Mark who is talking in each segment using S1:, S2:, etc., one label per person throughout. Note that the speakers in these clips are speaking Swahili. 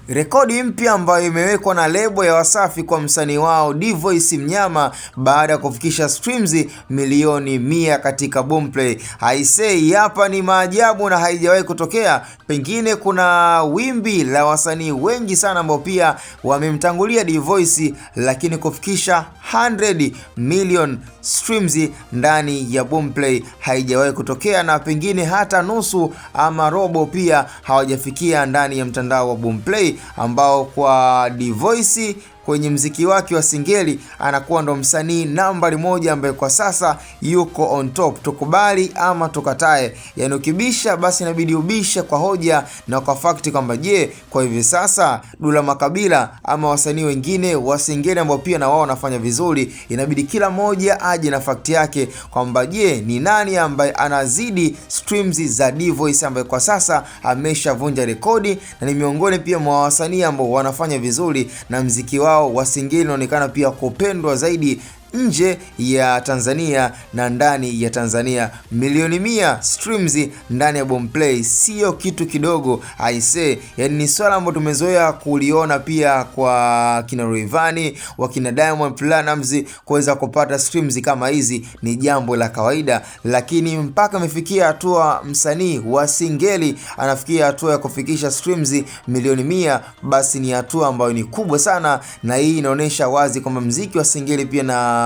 S1: Rekodi mpya ambayo imewekwa na lebo ya Wasafi kwa msanii wao Dvoice Mnyama baada ya kufikisha streams milioni 100 katika Boomplay. Haisei hapa ni maajabu na haijawahi kutokea. Pengine kuna wimbi la wasanii wengi sana ambao pia wamemtangulia Dvoice, lakini kufikisha 100 million streams ndani ya Boomplay haijawahi kutokea, na pengine hata nusu ama robo pia hawajafikia ndani ya mtandao wa Boomplay, ambao kwa Dvoice kwenye mziki wake wa singeli anakuwa ndo msanii nambari 1 ambaye kwa sasa yuko on top. Tukubali ama tukatae, yani ukibisha basi inabidi ubishe kwa hoja na kwa fakti kwamba je, kwa hivi sasa Dula Makabila ama wasanii wengine wa singeli ambao pia na wao wanafanya vizuri, inabidi kila moja aje na fakti yake kwamba je, ni nani ambaye anazidi streams za Dvoice ambaye kwa sasa ameshavunja rekodi na ni miongoni pia mwa wasanii ambao wanafanya vizuri na mziki wao wa singeli unaonekana pia kupendwa zaidi nje ya Tanzania na ndani ya Tanzania. Milioni 100 streams ndani ya Boomplay sio kitu kidogo, aise. Yani ni swala ambalo tumezoea kuliona pia kwa kina Rayvanny, wakina Diamond Platnumz kuweza kupata streams kama hizi ni jambo la kawaida, lakini mpaka amefikia hatua msanii wa singeli anafikia hatua ya kufikisha streams milioni 100, basi ni hatua ambayo ni kubwa sana, na hii inaonyesha wazi kwamba mziki wa singeli pia na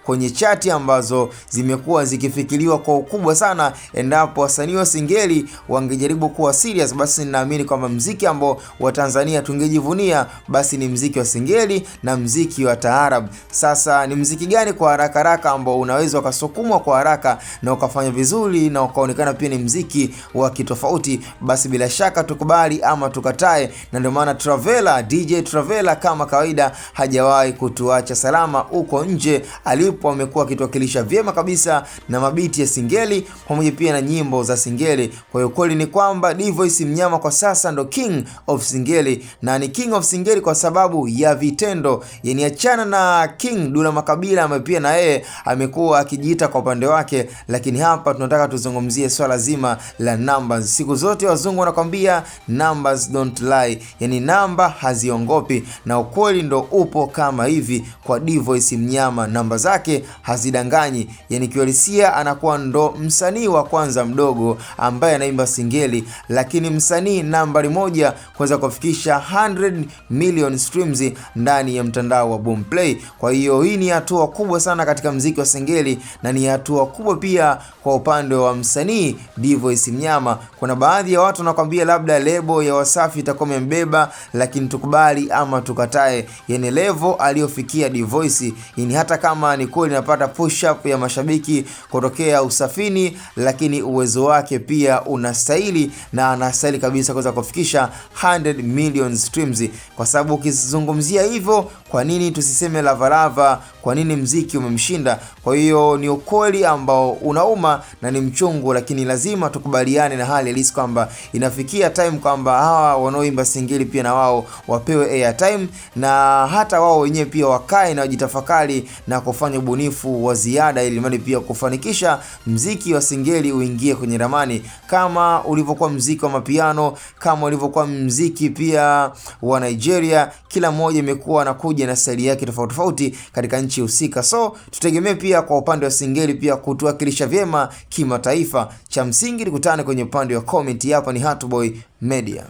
S1: kwenye chati ambazo zimekuwa zikifikiriwa kwa ukubwa sana. Endapo wasanii wa singeli wangejaribu kuwa serious, basi ninaamini kwamba mziki ambao wa Tanzania tungejivunia basi ni mziki wa singeli na mziki wa taarab. Sasa ni mziki gani kwa haraka haraka ambao unaweza ukasukumwa kwa haraka na ukafanya vizuri na ukaonekana pia ni mziki wa kitofauti? Basi bila shaka tukubali ama tukatae, na ndio maana Travela, DJ Travela kama kawaida hajawahi kutuacha salama huko nje alipo. Amekuwa akituwakilisha vyema kabisa na mabiti ya singeli pamoja pia na nyimbo za singeli. Kwa hiyo kweli ni kwamba Dvoice Mnyama kwa sasa ndo king of singeli, na ni king of singeli kwa sababu ya vitendo. Yani achana na King Dula Makabila ambaye pia na yeye amekuwa akijiita kwa upande wake, lakini hapa tunataka tuzungumzie swala zima la numbers. Siku zote wazungu wanakwambia numbers don't lie, yani namba haziongopi, na ukweli ndo upo kama hivi kwa Dvoice Mnyama. Namba zake hazidanganyi, yani kiuhalisia anakuwa ndo msanii wa kwanza mdogo ambaye anaimba singeli, lakini msanii nambari 1 kuweza kufikisha 100 million streams ndani ya mtandao wa Boomplay. Kwa hiyo hii ni hatua kubwa sana katika mziki wa singeli, na ni hatua kubwa pia kwa upande wa msanii Dvoice Mnyama. Kuna baadhi ya watu wanakuambia labda lebo ya Wasafi itakuwa imembeba, lakini tukubali ama tukatae, yani level aliyofikia Dvoice, yani hata kama ni kweli napata push up ya mashabiki kutokea usafini, lakini uwezo wake pia unastahili na anastahili kabisa kuweza kufikisha 100 million streams. Kwa sababu ukizungumzia hivyo, kwa nini tusiseme Lavalava? Kwa nini mziki umemshinda? Kwa hiyo ni ukweli ambao unauma na ni mchungu, lakini lazima tukubaliane na hali halisi kwamba inafikia time kwamba hawa wanaoimba singeli pia na wao wapewe airtime, na hata wao wenyewe pia wakae na wajitafakari na kufanya ubunifu wa ziada, ili mali pia kufanikisha mziki wa singeli uingie kwenye ramani kama ulivyokuwa mziki wa mapiano, kama ulivyokuwa mziki pia wa Nigeria. Kila mmoja imekuwa anakuja na style yake tofauti tofauti katika nchi husika, so tutegemee pia kwa upande wa singeli pia kutuwakilisha vyema kimataifa. Cha msingi tukutane kwenye upande wa comment. Hapa ni Hatboy Media.